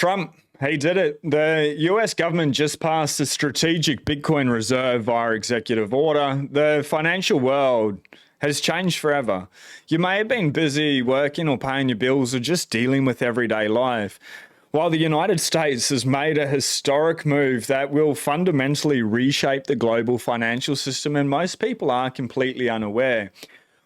Trump, he did it. The US government just passed a strategic Bitcoin reserve via executive order. The financial world has changed forever. You may have been busy working or paying your bills or just dealing with everyday life, while the United States has made a historic move that will fundamentally reshape the global financial system, and most people are completely unaware.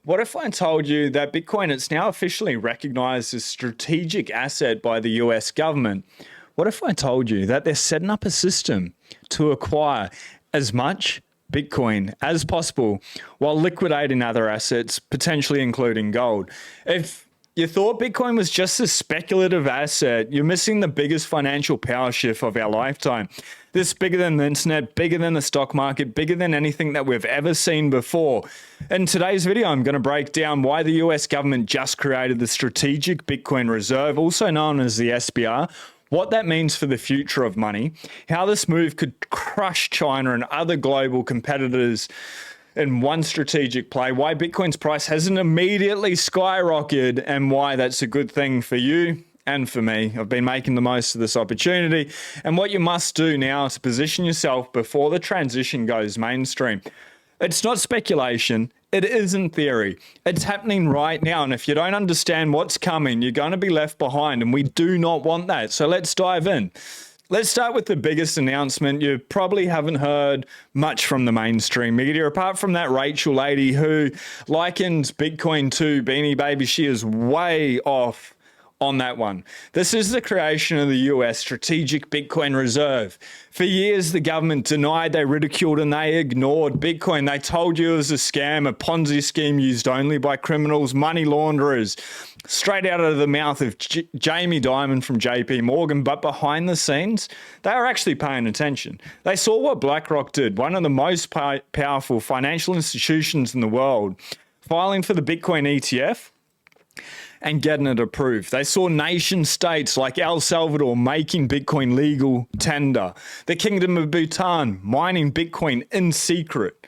What if I told you that Bitcoin is now officially recognized as a strategic asset by the US government? What if I told you that they're setting up a system to acquire as much Bitcoin as possible while liquidating other assets, potentially including gold? If you thought Bitcoin was just a speculative asset, you're missing the biggest financial power shift of our lifetime. This is bigger than the internet, bigger than the stock market, bigger than anything that we've ever seen before. In today's video, I'm going to break down why the US government just created the Strategic Bitcoin Reserve, also known as the SBR, what that means for the future of money, how this move could crush China and other global competitors in one strategic play, why Bitcoin's price hasn't immediately skyrocketed, and why that's a good thing for you and for me. I've been making the most of this opportunity, and what you must do now to position yourself before the transition goes mainstream. It's not speculation. It isn't theory. It's happening right now, and if you don't understand what's coming, you're going to be left behind, and we do not want that. So let's dive in. Let's start with the biggest announcement. You probably haven't heard much from the mainstream media, apart from that Rachel lady who likens Bitcoin to Beanie Baby. She is way off on that one. This is the creation of the US Strategic Bitcoin Reserve. For years, the government denied, they ridiculed, and they ignored Bitcoin. They told you it was a scam, a Ponzi scheme used only by criminals, money launderers, straight out of the mouth of Jamie Dimon from JP Morgan. But behind the scenes, they are actually paying attention. They saw what BlackRock did, one of the most powerful financial institutions in the world, filing for the Bitcoin ETF and getting it approved. They saw nation states like El Salvador making Bitcoin legal tender, the Kingdom of Bhutan mining Bitcoin in secret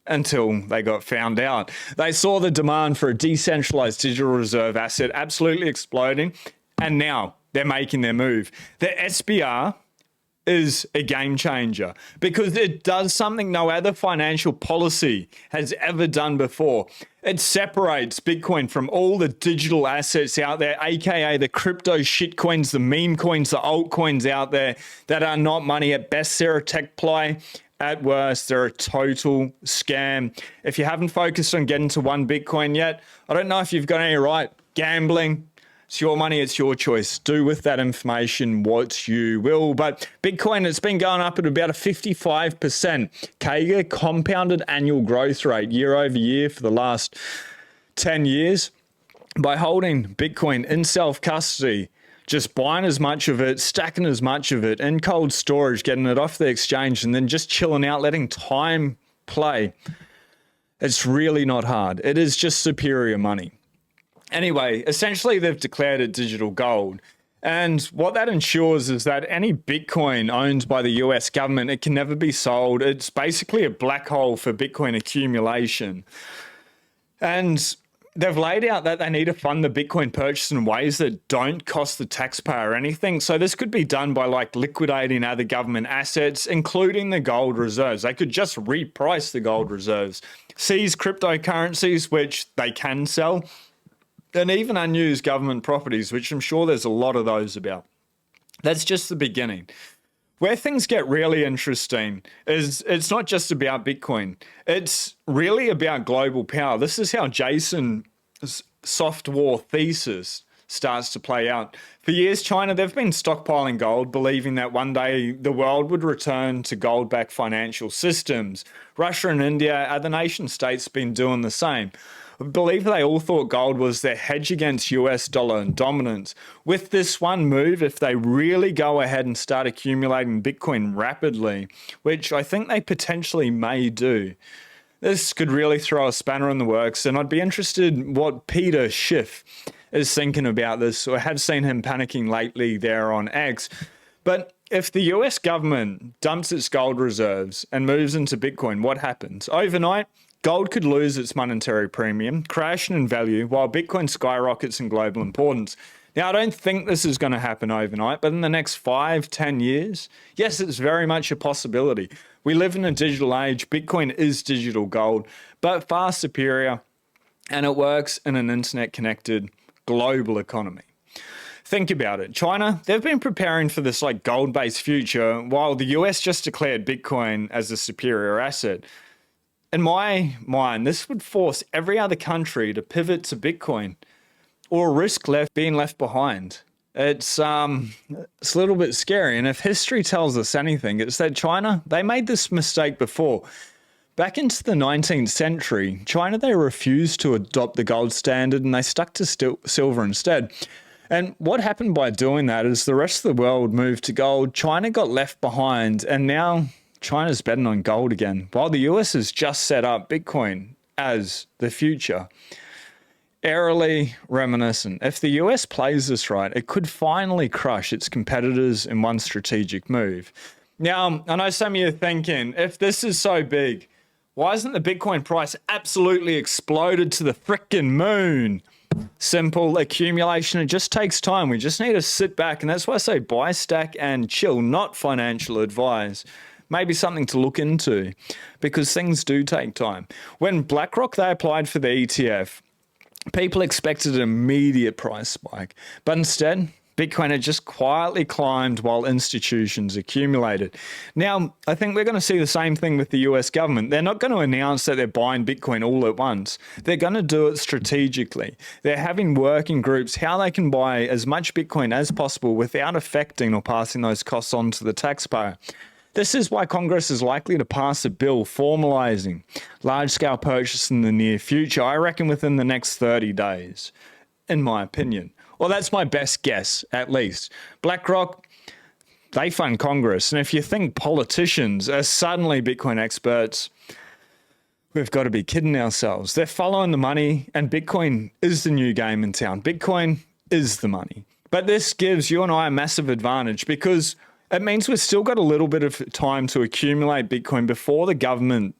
until they got found out. They saw the demand for a decentralized digital reserve asset absolutely exploding, and now they're making their move. The SBR is a game changer because it does something no other financial policy has ever done before. It separates Bitcoin from all the digital assets out there, aka the crypto shitcoins, the meme coins, the altcoins out there that are not money. At best, they're a tech play. At worst, they're a total scam. If you haven't focused on getting to one Bitcoin yet, I don't know if you've got any right. Gambling, it's your money, it's your choice. Do with that information what you will. But Bitcoin, it's been going up at about a 55% CAGR, compounded annual growth rate, year over year for the last 10 years. By holding Bitcoin in self-custody, just buying as much of it, stacking as much of it in cold storage, getting it off the exchange, and then just chilling out, letting time play. It's really not hard. It is just superior money. Anyway, essentially they've declared it digital gold. And what that ensures is that any Bitcoin owned by the US government, it can never be sold. It's basically a black hole for Bitcoin accumulation. And they've laid out that they need to fund the Bitcoin purchase in ways that don't cost the taxpayer anything. So this could be done by like liquidating other government assets, including the gold reserves. They could just reprice the gold reserves, seize cryptocurrencies, which they can sell, and even unused government properties, which I'm sure there's a lot of those about. That's just the beginning. Where things get really interesting is it's not just about Bitcoin. It's really about global power. This is how Jason's soft war thesis starts to play out. For years, China, they've been stockpiling gold, believing that one day the world would return to gold-backed financial systems. Russia and India, other nation states, have been doing the same. I believe they all thought gold was their hedge against US dollar and dominance. With this one move, if they really go ahead and start accumulating Bitcoin rapidly, which I think they potentially may do, this could really throw a spanner in the works. And I'd be interested what Peter Schiff is thinking about this. I have seen him panicking lately there on X. But if the US government dumps its gold reserves and moves into Bitcoin, what happens? Overnight, gold could lose its monetary premium, crashing in value, while Bitcoin skyrockets in global importance. Now, I don't think this is going to happen overnight, but in the next 5, 10 years, yes, it's very much a possibility. We live in a digital age. Bitcoin is digital gold, but far superior, and it works in an internet-connected global economy. Think about it. China, they've been preparing for this like gold-based future while the US just declared Bitcoin as a superior asset. In my mind, this would force every other country to pivot to Bitcoin or risk being left behind. It's a little bit scary. And if history tells us anything, it's that China, they made this mistake before. Back into the 19th century, China, they refused to adopt the gold standard and they stuck to silver instead. And what happened by doing that is the rest of the world moved to gold. China got left behind, and now China's betting on gold again, while the US has just set up Bitcoin as the future. Eerily reminiscent. If the US plays this right, it could finally crush its competitors in one strategic move. Now, I know some of you are thinking, if this is so big, why isn't the Bitcoin price absolutely exploded to the frickin' moon? Simple accumulation. It just takes time. We just need to sit back. And that's why I say buy, stack, and chill, not financial advice. Maybe something to look into because things do take time. When BlackRock, they applied for the ETF, people expected an immediate price spike. But instead, Bitcoin had just quietly climbed while institutions accumulated. Now, I think we're going to see the same thing with the US government. They're not going to announce that they're buying Bitcoin all at once. They're going to do it strategically. They're having working groups, how they can buy as much Bitcoin as possible without affecting or passing those costs on to the taxpayer. This is why Congress is likely to pass a bill formalizing large-scale purchase in the near future, I reckon within the next 30 days, in my opinion. Well, that's my best guess, at least. BlackRock, they fund Congress. And if you think politicians are suddenly Bitcoin experts, we've got to be kidding ourselves. They're following the money, and Bitcoin is the new game in town. Bitcoin is the money. But this gives you and I a massive advantage because it means we've still got a little bit of time to accumulate Bitcoin before the government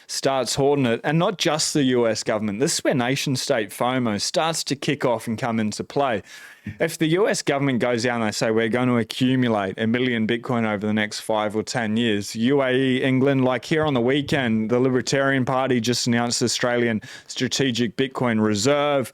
starts hoarding it, and not just the US government. This is where nation state FOMO starts to kick off and come into play. If the US government goes out and they say we're going to accumulate 1 million Bitcoin over the next 5 or 10 years, UAE, England, like here on the weekend, the Libertarian Party just announced the Australian Strategic Bitcoin Reserve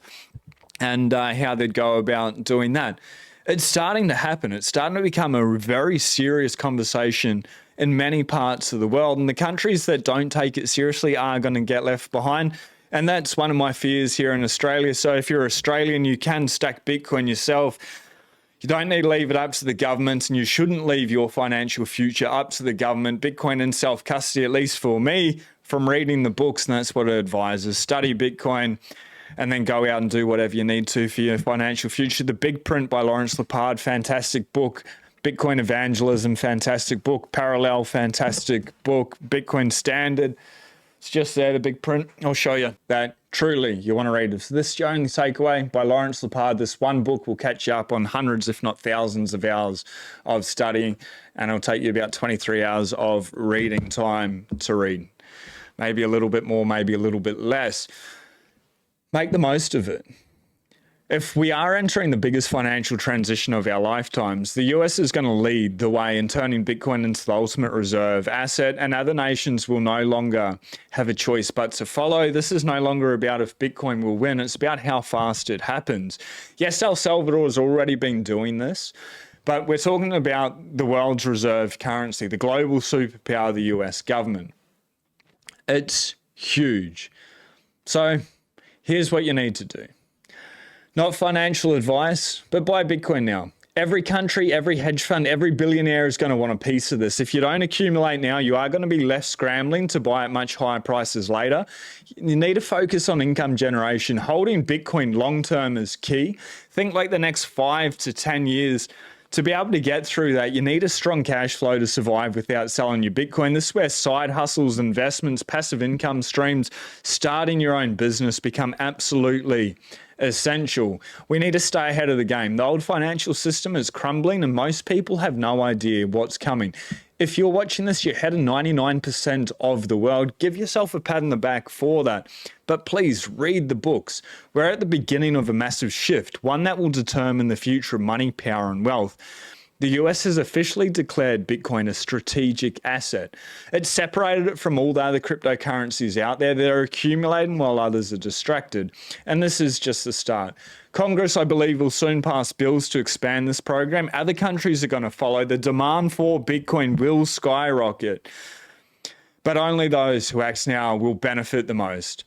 and how they'd go about doing that. It's starting to happen. It's starting to become a very serious conversation in many parts of the world. And the countries that don't take it seriously are going to get left behind. And that's one of my fears here in Australia. So if you're Australian, you can stack Bitcoin yourself. You don't need to leave it up to the government, and you shouldn't leave your financial future up to the government. Bitcoin in self-custody, at least for me, from reading the books, and that's what it advises. Study Bitcoin and then go out and do whatever you need to for your financial future. The Big Print by Lawrence Lepard, fantastic book. Bitcoin Evangelism, fantastic book. Parallel, fantastic book. Bitcoin Standard, it's just there, the big print. I'll show you that truly you want to read it. So this is the only takeaway by Lawrence Lepard. This one book will catch you up on hundreds, if not thousands of hours of studying, and it'll take you about 23 hours of reading time to read. Maybe a little bit more, maybe a little bit less. Make the most of it. If we are entering the biggest financial transition of our lifetimes, the US is going to lead the way in turning Bitcoin into the ultimate reserve asset, and other nations will no longer have a choice but to follow. This is no longer about if Bitcoin will win. It's about how fast it happens. Yes, El Salvador has already been doing this, but we're talking about the world's reserve currency, the global superpower, the US government. It's huge. So here's what you need to do. Not financial advice, but buy Bitcoin now. Every country, every hedge fund, every billionaire is going to want a piece of this. If you don't accumulate now, you are going to be left scrambling to buy at much higher prices later. You need to focus on income generation. Holding Bitcoin long-term is key. Think like the next 5 to 10 years. To be able to get through that, you need a strong cash flow to survive without selling your Bitcoin. This is where side hustles, investments, passive income streams, starting your own business become absolutely essential. We need to stay ahead of the game. The old financial system is crumbling and most people have no idea what's coming. If you're watching this, you're ahead of 99% of the world. Give yourself a pat on the back for that. But please read the books. We're at the beginning of a massive shift, one that will determine the future of money, power, and wealth. The US has officially declared Bitcoin a strategic asset. It's separated it from all the other cryptocurrencies out there that are accumulating while others are distracted. And this is just the start. Congress, I believe, will soon pass bills to expand this program. Other countries are going to follow. The demand for Bitcoin will skyrocket. But only those who act now will benefit the most.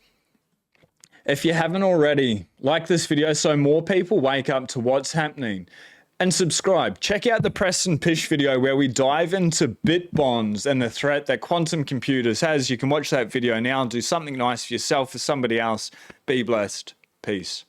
If you haven't already, like this video so more people wake up to what's happening. And subscribe. Check out the Preston Pish video where we dive into bit bonds and the threat that quantum computers has. You can watch that video now and do something nice for yourself or somebody else. Be blessed. Peace.